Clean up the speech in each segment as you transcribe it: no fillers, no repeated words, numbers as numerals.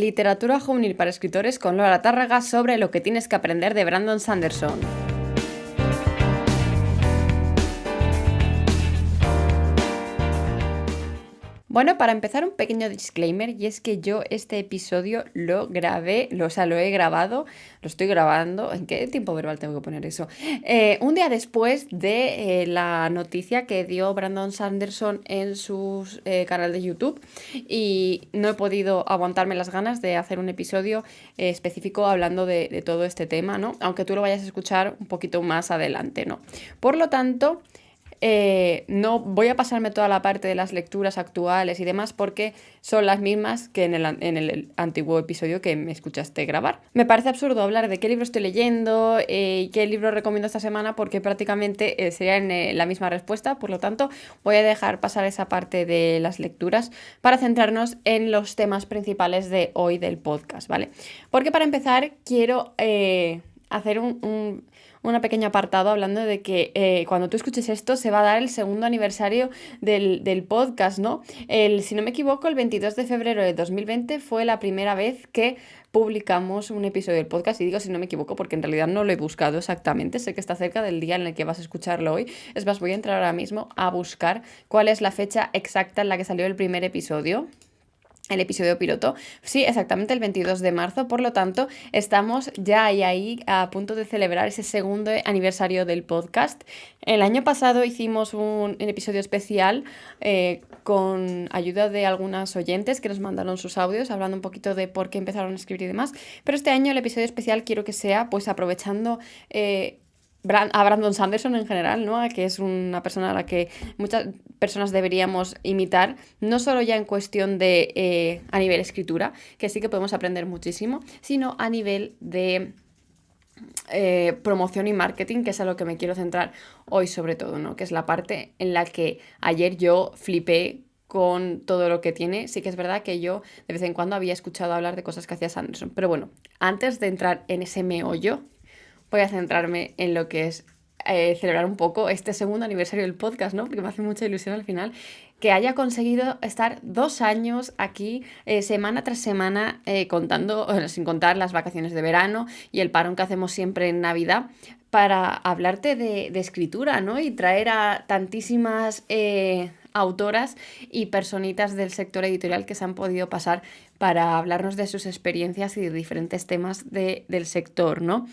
Literatura juvenil para escritores con Lola Tárraga sobre lo que tienes que aprender de Brandon Sanderson. Bueno, para empezar un pequeño disclaimer, y es que yo este episodio lo grabé, lo he grabado, lo estoy grabando, ¿en qué tiempo verbal tengo que poner eso? Un día después de la noticia que dio Brandon Sanderson en su canal de YouTube, y no he podido aguantarme las ganas de hacer un episodio específico hablando de todo este tema, ¿no? Aunque tú lo vayas a escuchar un poquito más adelante, ¿no? Por lo tanto, no voy a pasarme toda la parte de las lecturas actuales y demás porque son las mismas que en el antiguo episodio que me escuchaste grabar. Me parece absurdo hablar de qué libro estoy leyendo y qué libro recomiendo esta semana porque prácticamente sería la misma respuesta, por lo tanto voy a dejar pasar esa parte de las lecturas para centrarnos en los temas principales de hoy del podcast, ¿vale? Porque para empezar quiero hacer un pequeño apartado hablando de que cuando tú escuches esto se va a dar el segundo aniversario del podcast, ¿no? Si no me equivoco, el 22 de febrero de 2020 fue la primera vez que publicamos un episodio del podcast, y digo si no me equivoco porque en realidad no lo he buscado exactamente, sé que está cerca del día en el que vas a escucharlo hoy. Es más, voy a entrar ahora mismo a buscar cuál es la fecha exacta en la que salió el primer episodio. El episodio piloto, sí, exactamente el 22 de marzo, por lo tanto, estamos ya ahí a punto de celebrar ese segundo aniversario del podcast. El año pasado hicimos un episodio especial con ayuda de algunas oyentes que nos mandaron sus audios hablando un poquito de por qué empezaron a escribir y demás, pero este año el episodio especial quiero que sea pues aprovechando a Brandon Sanderson en general, ¿no? Que es una persona a la que muchas personas deberíamos imitar, no solo ya en cuestión de a nivel escritura, que sí que podemos aprender muchísimo, sino a nivel de promoción y marketing, que es a lo que me quiero centrar hoy sobre todo, ¿no? Que es la parte en la que ayer yo flipé con todo lo que tiene. Sí que es verdad que yo de vez en cuando había escuchado hablar de cosas que hacía Sanderson, pero bueno, antes de entrar en ese meollo, voy a centrarme en lo que es celebrar un poco este segundo aniversario del podcast, ¿no? Porque me hace mucha ilusión al final que haya conseguido estar 2 años aquí, semana tras semana, contando, sin contar las vacaciones de verano y el parón que hacemos siempre en Navidad, para hablarte de escritura, ¿no? Y traer a tantísimas autoras y personitas del sector editorial que se han podido pasar para hablarnos de sus experiencias y de diferentes temas del sector, ¿no?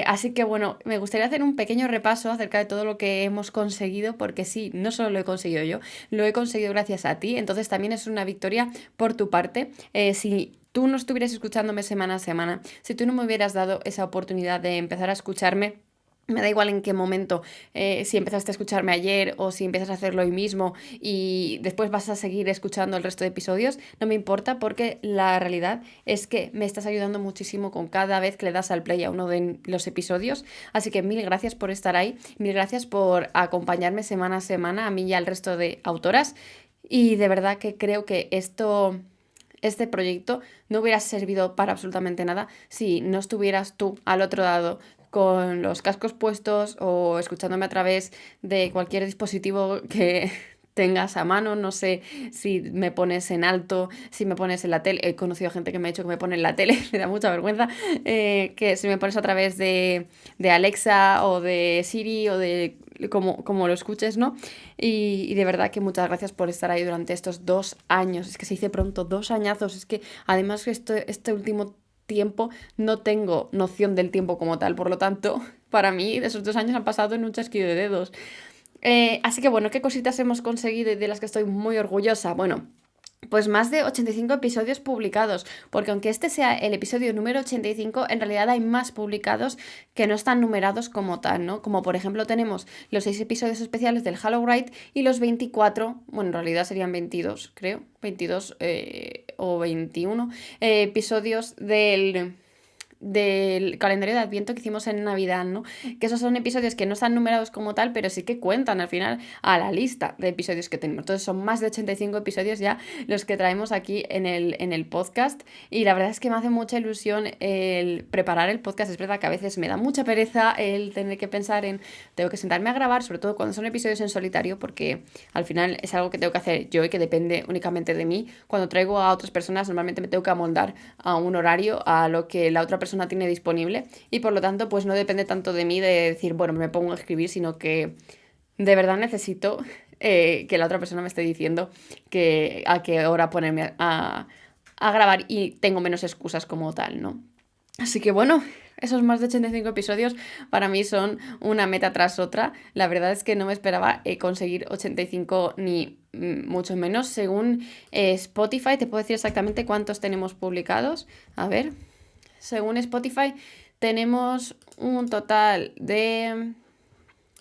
Así que bueno, me gustaría hacer un pequeño repaso acerca de todo lo que hemos conseguido, porque sí, no solo lo he conseguido yo, lo he conseguido gracias a ti, entonces también es una victoria por tu parte. Si tú no estuvieras escuchándome semana a semana, si tú no me hubieras dado esa oportunidad de empezar a escucharme, me da igual en qué momento, si empezaste a escucharme ayer o si empiezas a hacerlo hoy mismo y después vas a seguir escuchando el resto de episodios, no me importa porque la realidad es que me estás ayudando muchísimo con cada vez que le das al play a uno de los episodios. Así que mil gracias por estar ahí, mil gracias por acompañarme semana a semana, a mí y al resto de autoras. Y de verdad que creo que este proyecto no hubiera servido para absolutamente nada si no estuvieras tú al otro lado con los cascos puestos o escuchándome a través de cualquier dispositivo que tengas a mano. No sé si me pones en alto, si me pones en la tele. He conocido gente que me ha dicho que me pone en la tele, me da mucha vergüenza. Que si me pones a través de Alexa o de Siri o de como lo escuches, ¿no? Y de verdad que muchas gracias por estar ahí durante estos 2 años. Es que se dice pronto, 2 añazos. Es que además este último tiempo no tengo noción del tiempo como tal, por lo tanto, para mí esos 2 años han pasado en un chasquido de dedos. Así que bueno, ¿qué cositas hemos conseguido y de las que estoy muy orgullosa? Bueno, pues más de 85 episodios publicados, porque aunque este sea el episodio número 85, en realidad hay más publicados que no están numerados como tal, ¿no? Como por ejemplo tenemos los 6 episodios especiales del Halloween y los 24, bueno, en realidad serían 22, creo, 22 o 21 episodios del calendario de Adviento que hicimos en Navidad, ¿no? Que esos son episodios que no están numerados como tal, pero sí que cuentan al final a la lista de episodios que tenemos. Entonces son más de 85 episodios ya los que traemos aquí en el podcast, y la verdad es que me hace mucha ilusión el preparar el podcast. Es verdad que a veces me da mucha pereza el tener que pensar en tengo que sentarme a grabar, sobre todo cuando son episodios en solitario, porque al final es algo que tengo que hacer yo y que depende únicamente de mí. Cuando traigo a otras personas normalmente me tengo que amoldar a un horario, a lo que la otra persona tiene disponible, y por lo tanto pues no depende tanto de mí de decir, bueno, me pongo a escribir, sino que de verdad necesito que la otra persona me esté diciendo a qué hora ponerme a grabar, y tengo menos excusas como tal, ¿no? Así que bueno, esos más de 85 episodios para mí son una meta tras otra. La verdad es que no me esperaba conseguir 85 ni mucho menos. Según Spotify, te puedo decir exactamente cuántos tenemos publicados. A ver, según Spotify tenemos un total de...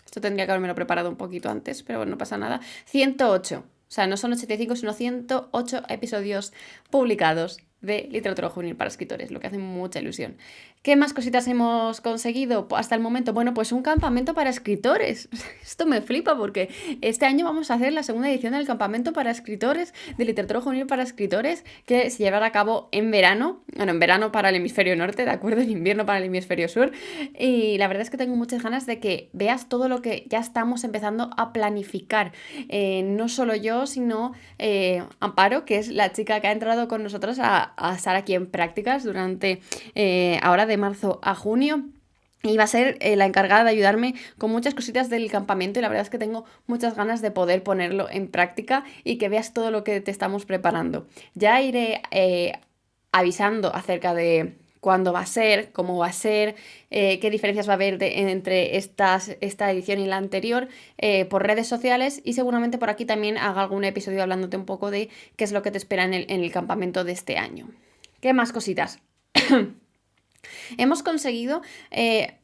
Esto tendría que haberme preparado un poquito antes, pero bueno, no pasa nada. 108. O sea, no son 85, sino 108 episodios publicados de literatura juvenil para escritores, lo que hace mucha ilusión. ¿Qué más cositas hemos conseguido hasta el momento? Bueno, pues un campamento para escritores. Esto me flipa porque este año vamos a hacer la segunda edición del campamento para escritores, de literatura juvenil para escritores, que se llevará a cabo en verano. Bueno, en verano para el hemisferio norte, ¿de acuerdo? En invierno para el hemisferio sur. Y la verdad es que tengo muchas ganas de que veas todo lo que ya estamos empezando a planificar. No solo yo, sino Amparo, que es la chica que ha entrado con nosotros a estar aquí en prácticas durante ahora de marzo a junio. Y va a ser la encargada de ayudarme con muchas cositas del campamento, y la verdad es que tengo muchas ganas de poder ponerlo en práctica y que veas todo lo que te estamos preparando. Ya iré avisando acerca de cuándo va a ser, cómo va a ser, qué diferencias va a haber entre esta edición y la anterior por redes sociales, y seguramente por aquí también haga algún episodio hablándote un poco de qué es lo que te espera en el campamento de este año. ¿Qué más cositas? Hemos conseguido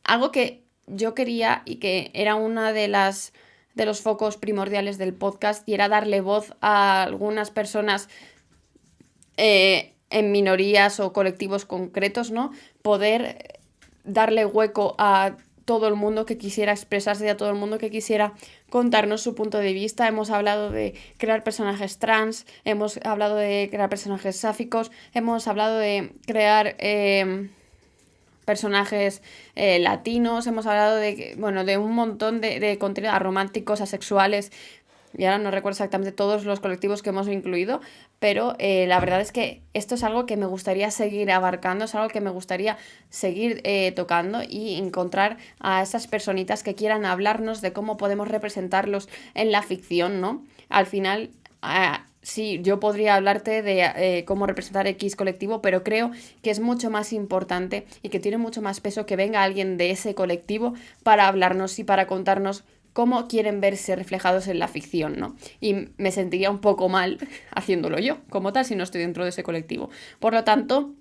algo que yo quería y que era una de los focos primordiales del podcast, y era darle voz a algunas personas en minorías o colectivos concretos, ¿no? Poder darle hueco a todo el mundo que quisiera expresarse, a todo el mundo que quisiera contarnos su punto de vista. Hemos hablado de crear personajes trans, hemos hablado de crear personajes sáficos, hemos hablado de crear personajes latinos, hemos hablado de un montón de contenidos románticos, asexuales, y ahora no recuerdo exactamente todos los colectivos que hemos incluido, pero la verdad es que esto es algo que me gustaría seguir abarcando, es algo que me gustaría seguir tocando, y encontrar a esas personitas que quieran hablarnos de cómo podemos representarlos en la ficción, ¿no? Al final... sí, yo podría hablarte de cómo representar X colectivo, pero creo que es mucho más importante y que tiene mucho más peso que venga alguien de ese colectivo para hablarnos y para contarnos cómo quieren verse reflejados en la ficción, ¿no? Y me sentiría un poco mal haciéndolo yo, como tal, si no estoy dentro de ese colectivo. Por lo tanto,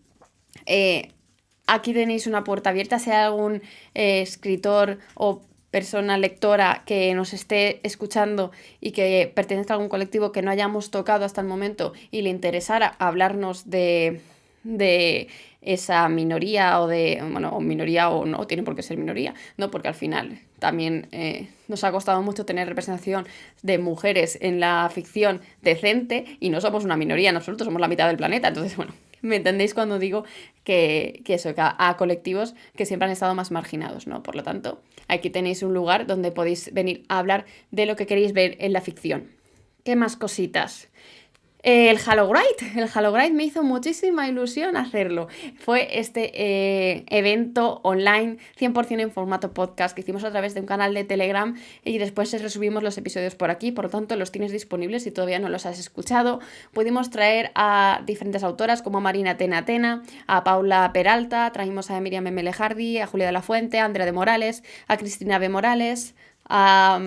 aquí tenéis una puerta abierta. Si hay algún escritor o persona lectora que nos esté escuchando y que pertenezca a algún colectivo que no hayamos tocado hasta el momento y le interesara hablarnos de esa minoría, o minoría o no, tiene por qué ser minoría, ¿no? Porque al final también nos ha costado mucho tener representación de mujeres en la ficción decente, y no somos una minoría en absoluto, somos la mitad del planeta. Entonces, bueno, ¿me entendéis cuando digo que a colectivos que siempre han estado más marginados, ¿no? Por lo tanto, aquí tenéis un lugar donde podéis venir a hablar de lo que queréis ver en la ficción. ¿Qué más cositas? El Hallowgride me hizo muchísima ilusión hacerlo. Fue este evento online 100% en formato podcast que hicimos a través de un canal de Telegram, y después resubimos los episodios por aquí, por lo tanto los tienes disponibles si todavía no los has escuchado. Pudimos traer a diferentes autoras como Marina Tena, a Paula Peralta, trajimos a Miriam M. Hardy, a Julia de la Fuente, a Andrea de Morales, a Cristina B. Morales, a...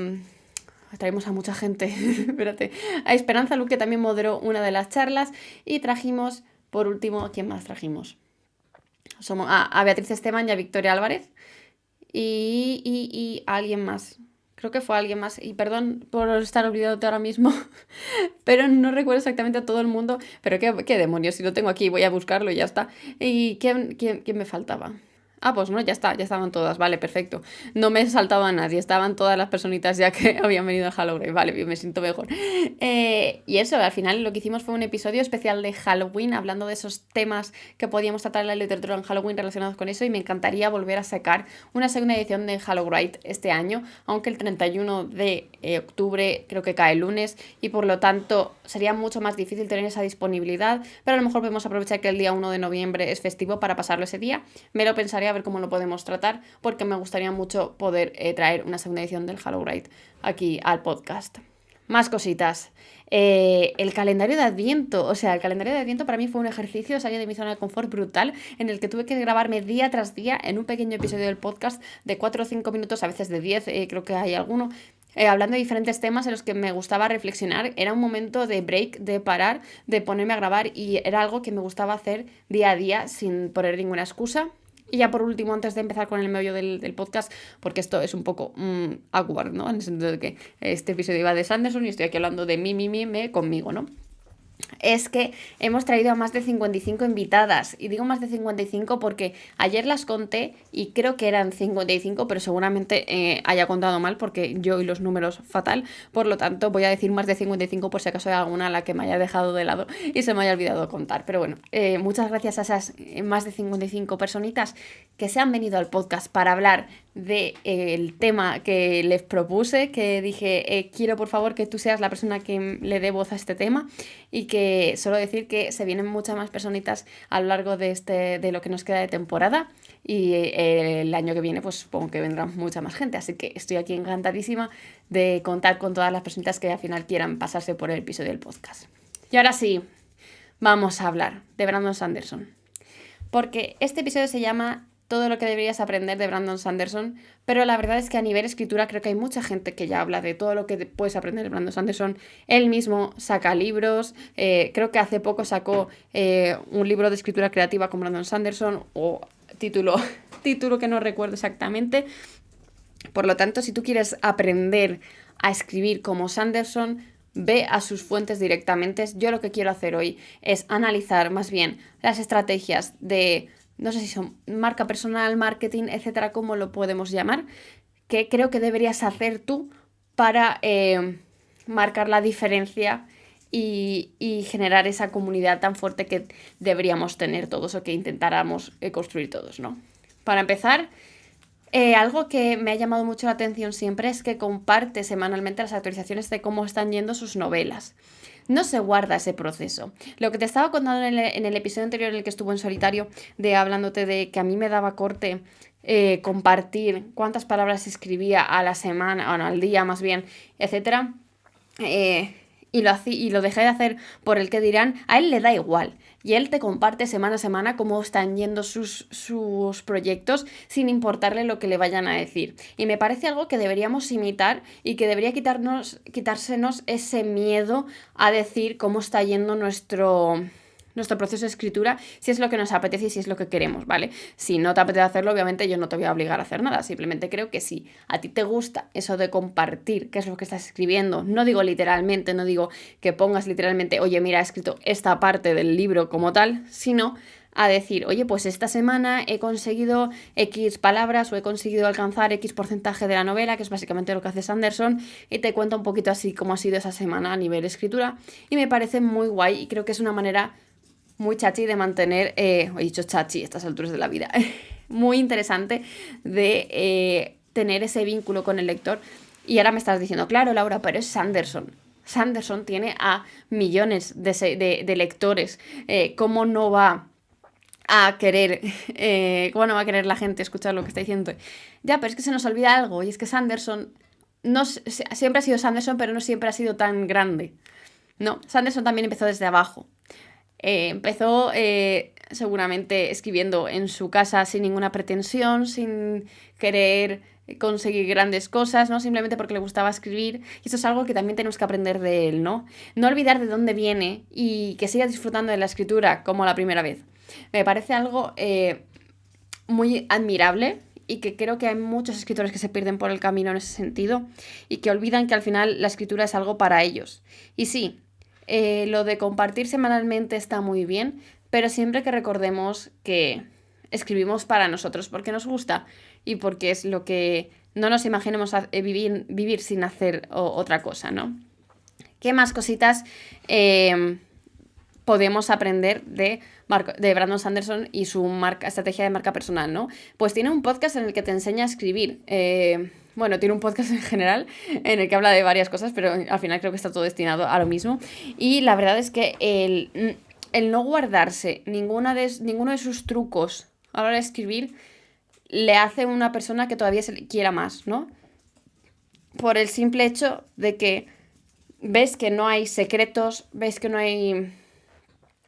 traímos a mucha gente, espérate, a Esperanza Luque, que también moderó una de las charlas, y trajimos, por último, ¿a quién más trajimos? A Beatriz Esteban y a Victoria Álvarez, y a alguien más, creo que fue alguien más, y perdón por estar olvidándote ahora mismo, pero no recuerdo exactamente a todo el mundo, pero qué demonios, si lo tengo aquí, voy a buscarlo y ya está. ¿Y quién me faltaba? Ah, pues no, ya está, ya estaban todas, vale, perfecto. No me he saltado a nadie, estaban todas las personitas ya que habían venido a Halloween, vale, me siento mejor. Y eso, al final lo que hicimos fue un episodio especial de Halloween, hablando de esos temas que podíamos tratar en la literatura en Halloween relacionados con eso, y me encantaría volver a sacar una segunda edición de Halloween este año, aunque el 31 de octubre creo que cae el lunes, y por lo tanto sería mucho más difícil tener esa disponibilidad, pero a lo mejor podemos aprovechar que el día 1 de noviembre es festivo para pasarlo ese día. Me lo pensaría a ver cómo lo podemos tratar, porque me gustaría mucho poder traer una segunda edición del Halloween aquí al podcast. Más cositas. El calendario de Adviento. O sea, el calendario de Adviento para mí fue un ejercicio de salir de mi zona de confort brutal, en el que tuve que grabarme día tras día en un pequeño episodio del podcast de 4 o 5 minutos, a veces de 10, creo que hay alguno, hablando de diferentes temas en los que me gustaba reflexionar. Era un momento de break, de parar, de ponerme a grabar, y era algo que me gustaba hacer día a día sin poner ninguna excusa. Y ya por último, antes de empezar con el meollo del podcast, porque esto es un poco awkward, ¿no? En el sentido de que este episodio iba de Sanderson y estoy aquí hablando de me conmigo, ¿no? Es que hemos traído a más de 55 invitadas, y digo más de 55 porque ayer las conté y creo que eran 55, pero seguramente haya contado mal porque yo y los números fatal, por lo tanto voy a decir más de 55 por si acaso hay alguna a la que me haya dejado de lado y se me haya olvidado contar. Pero bueno, muchas gracias a esas más de 55 personitas que se han venido al podcast para hablar del tema que les propuse, que dije, quiero por favor que tú seas la persona que le dé voz a este tema, y que solo decir que se vienen muchas más personitas a lo largo de lo que nos queda de temporada, y el año que viene pues supongo que vendrá mucha más gente, así que estoy aquí encantadísima de contar con todas las personitas que al final quieran pasarse por el episodio del podcast. Y ahora sí, vamos a hablar de Brandon Sanderson, porque este episodio se llama Todo lo que deberías aprender de Brandon Sanderson, pero la verdad es que a nivel escritura creo que hay mucha gente que ya habla de todo lo que puedes aprender de Brandon Sanderson. Él mismo saca libros, creo que hace poco sacó un libro de escritura creativa con Brandon Sanderson, o título que no recuerdo exactamente. Por lo tanto, si tú quieres aprender a escribir como Sanderson, ve a sus fuentes directamente. Yo lo que quiero hacer hoy es analizar más bien las estrategias de, no sé si son marca personal, marketing, etcétera, cómo lo podemos llamar, que creo que deberías hacer tú para marcar la diferencia y generar esa comunidad tan fuerte que deberíamos tener todos, o que intentáramos construir todos, ¿no? Para empezar, algo que me ha llamado mucho la atención siempre es que comparte semanalmente las actualizaciones de cómo están yendo sus novelas. No se guarda ese proceso. Lo que te estaba contando en el episodio anterior, en el que estuvo en solitario, de hablándote de que a mí me daba corte compartir cuántas palabras escribía a la semana, o no, al día más bien, etcétera. Y lo dejé de hacer por el que dirán. A él le da igual, y él te comparte semana a semana cómo están yendo sus proyectos, sin importarle lo que le vayan a decir. Y me parece algo que deberíamos imitar, y que debería quitársenos ese miedo a decir cómo está yendo nuestro proceso de escritura, si es lo que nos apetece y si es lo que queremos, ¿vale? Si no te apetece hacerlo, obviamente yo no te voy a obligar a hacer nada, simplemente creo que si a ti te gusta eso de compartir qué es lo que estás escribiendo, no digo literalmente, no digo que pongas literalmente, oye, mira, he escrito esta parte del libro como tal, sino a decir, oye, pues esta semana he conseguido X palabras, o he conseguido alcanzar X porcentaje de la novela, que es básicamente lo que hace Sanderson, y te cuenta un poquito así cómo ha sido esa semana a nivel escritura, y me parece muy guay, y creo que es una manera muy chachi de mantener, he dicho chachi a estas alturas de la vida, muy interesante de tener ese vínculo con el lector. Y ahora me estás diciendo, claro, Laura, pero es Sanderson. Sanderson tiene a millones de lectores. ¿Cómo no va a querer cómo no va a querer la gente escuchar lo que está diciendo? Ya, pero es que se nos olvida algo, y es que Sanderson siempre ha sido Sanderson, pero no siempre ha sido tan grande. No, Sanderson también empezó desde abajo. Empezó seguramente escribiendo en su casa sin ninguna pretensión, sin querer conseguir grandes cosas, ¿no? Simplemente porque le gustaba escribir, y eso es algo que también tenemos que aprender de él, ¿no? No olvidar de dónde viene y que siga disfrutando de la escritura como la primera vez. Me parece algo muy admirable, y que creo que hay muchos escritores que se pierden por el camino en ese sentido y que olvidan que al final la escritura es algo para ellos. Y sí, lo de compartir semanalmente está muy bien, pero siempre que recordemos que escribimos para nosotros, porque nos gusta y porque es lo que no nos imaginemos vivir sin hacer otra cosa, ¿no? ¿Qué más cositas podemos aprender de Brandon Sanderson y su estrategia de marca personal, ¿no? Pues tiene un podcast en el que te enseña a escribir. Bueno, tiene un podcast en general en el que habla de varias cosas, pero al final creo que está todo destinado a lo mismo. Y la verdad es que el no guardarse ninguno de sus trucos a la hora de escribir le hace una persona que todavía se le quiera más, ¿no? Por el simple hecho de que ves que no hay secretos, ves que no hay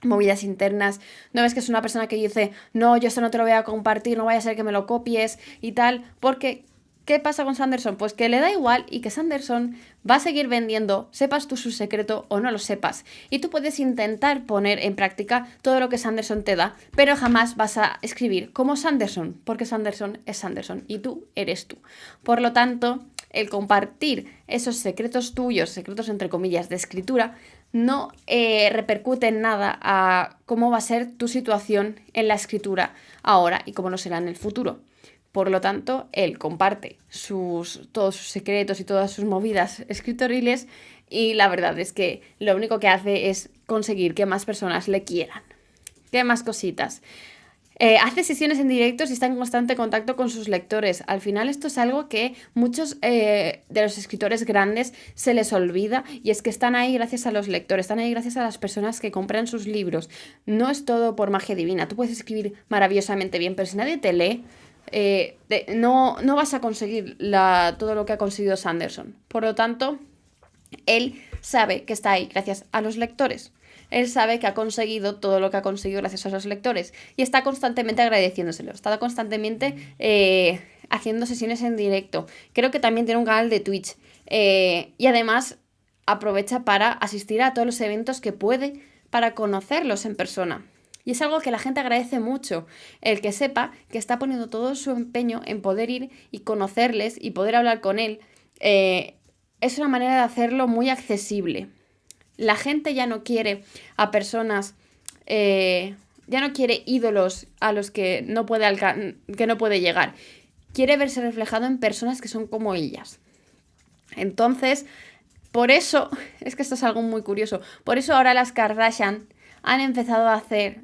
movidas internas, no ves que es una persona que dice, no, yo esto no te lo voy a compartir, no vaya a ser que me lo copies y tal, porque ¿qué pasa con Sanderson? Pues que le da igual y que Sanderson va a seguir vendiendo, sepas tú su secreto o no lo sepas. Y tú puedes intentar poner en práctica todo lo que Sanderson te da, pero jamás vas a escribir como Sanderson, porque Sanderson es Sanderson y tú eres tú. Por lo tanto, el compartir esos secretos tuyos, secretos entre comillas, de escritura, no repercute en nada a cómo va a ser tu situación en la escritura ahora y cómo no será en el futuro. Por lo tanto, él comparte todos sus secretos y todas sus movidas escritoriles y la verdad es que lo único que hace es conseguir que más personas le quieran. ¿Qué más cositas? Hace sesiones en directos y está en constante contacto con sus lectores. Al final esto es algo que muchos de los escritores grandes se les olvida y es que están ahí gracias a los lectores, están ahí gracias a las personas que compran sus libros. No es todo por magia divina. Tú puedes escribir maravillosamente bien, pero si nadie te lee, no vas a conseguir todo lo que ha conseguido Sanderson. Por lo tanto, él sabe que está ahí gracias a los lectores. Él sabe que ha conseguido todo lo que ha conseguido gracias a los lectores y está constantemente agradeciéndoselo, está constantemente haciendo sesiones en directo. Creo que también tiene un canal de Twitch y además aprovecha para asistir a todos los eventos que puede para conocerlos en persona. Y es algo que la gente agradece mucho, el que sepa que está poniendo todo su empeño en poder ir y conocerles y poder hablar con él. Es una manera de hacerlo muy accesible. La gente ya no quiere a personas, ya no quiere ídolos a los que no puede llegar. Quiere verse reflejado en personas que son como ellas. Entonces, por eso, es que esto es algo muy curioso, por eso ahora las Kardashian han empezado a hacer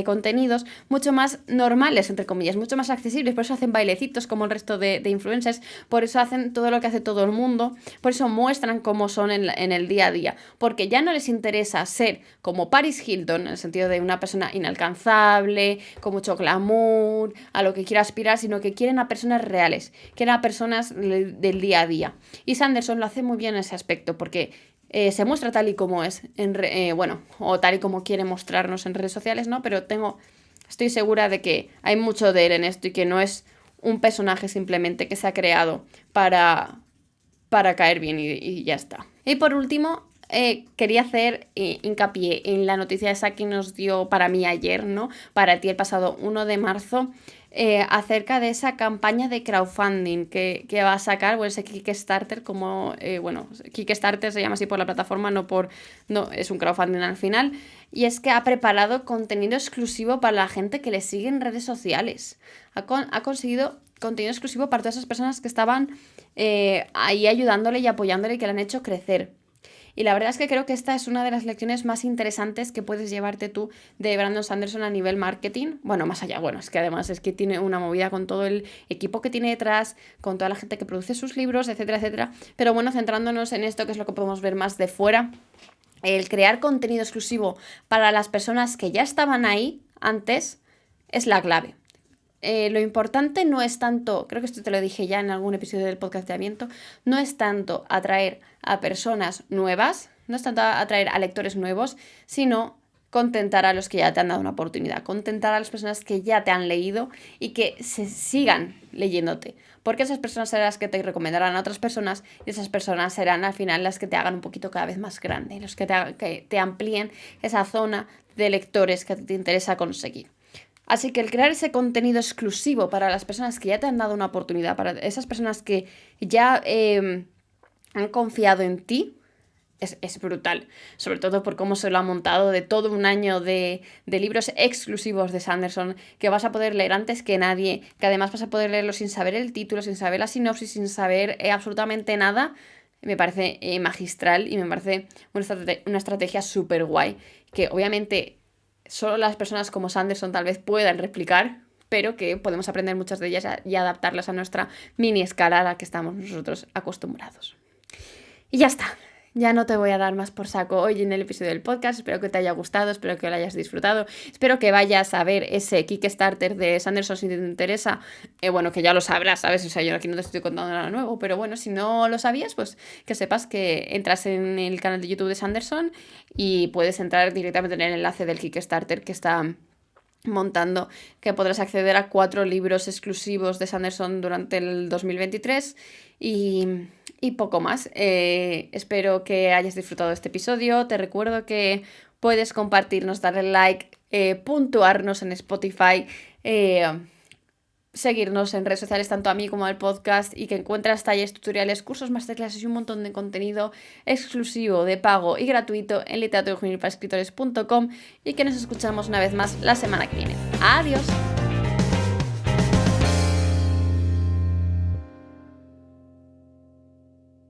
contenidos mucho más normales, entre comillas, mucho más accesibles. Por eso hacen bailecitos como el resto de influencers, por eso hacen todo lo que hace todo el mundo, por eso muestran cómo son en el día a día, porque ya no les interesa ser como Paris Hilton, en el sentido de una persona inalcanzable, con mucho glamour, a lo que quiera aspirar, sino que quieren a personas reales, quieren a personas del día a día. Y Sanderson lo hace muy bien en ese aspecto, porque se muestra tal y como es, o tal y como quiere mostrarnos en redes sociales, ¿no? Pero estoy segura de que hay mucho de él en esto y que no es un personaje simplemente que se ha creado para caer bien y ya está. Y por último, quería hacer hincapié en la noticia esa que nos dio para mí ayer, ¿no? Para ti el pasado 1 de marzo, acerca de esa campaña de crowdfunding que va a sacar, ese Kickstarter, Kickstarter se llama así por la plataforma, no es un crowdfunding al final, y es que ha preparado contenido exclusivo para la gente que le sigue en redes sociales. Ha conseguido contenido exclusivo para todas esas personas que estaban ahí ayudándole y apoyándole y que le han hecho crecer. Y la verdad es que creo que esta es una de las lecciones más interesantes que puedes llevarte tú de Brandon Sanderson a nivel marketing. Bueno, más allá, es que además es que tiene una movida con todo el equipo que tiene detrás, con toda la gente que produce sus libros, etcétera, etcétera. Pero bueno, centrándonos en esto, que es lo que podemos ver más de fuera, el crear contenido exclusivo para las personas que ya estaban ahí antes es la clave. Lo importante no es tanto, creo que esto te lo dije ya en algún episodio del podcast de Aviento, no es tanto atraer a personas nuevas, no es tanto atraer a lectores nuevos, sino contentar a los que ya te han dado una oportunidad, contentar a las personas que ya te han leído y que se sigan leyéndote, porque esas personas serán las que te recomendarán a otras personas y esas personas serán al final las que te hagan un poquito cada vez más grande, los que te amplíen esa zona de lectores que te interesa conseguir. Así que el crear ese contenido exclusivo para las personas que ya te han dado una oportunidad, para esas personas que ya han confiado en ti, es brutal. Sobre todo por cómo se lo ha montado, de todo un año de libros exclusivos de Sanderson que vas a poder leer antes que nadie, que además vas a poder leerlo sin saber el título, sin saber la sinopsis, sin saber absolutamente nada. Me parece magistral y me parece una estrategia súper guay, que obviamente solo las personas como Sanderson tal vez puedan replicar, pero que podemos aprender muchas de ellas y adaptarlas a nuestra mini escala a la que estamos nosotros acostumbrados. Y ya está. Ya no te voy a dar más por saco hoy en el episodio del podcast. Espero que te haya gustado, espero que lo hayas disfrutado. Espero que vayas a ver ese Kickstarter de Sanderson si te interesa. Bueno, que ya lo sabrás, ¿sabes? O sea, yo aquí no te estoy contando nada nuevo, pero bueno, si no lo sabías, pues que sepas que entras en el canal de YouTube de Sanderson y puedes entrar directamente en el enlace del Kickstarter que está montando, que podrás acceder a 4 libros exclusivos de Sanderson durante el 2023 y poco más. Espero que hayas disfrutado de este episodio. Te recuerdo que puedes compartirnos, darle like, puntuarnos en Spotify, seguirnos en redes sociales, tanto a mí como al podcast, y que encuentras talleres, tutoriales, cursos, masterclasses y un montón de contenido exclusivo, de pago y gratuito en literaturajunileparaescritores.com, y que nos escuchamos una vez más la semana que viene. ¡Adiós!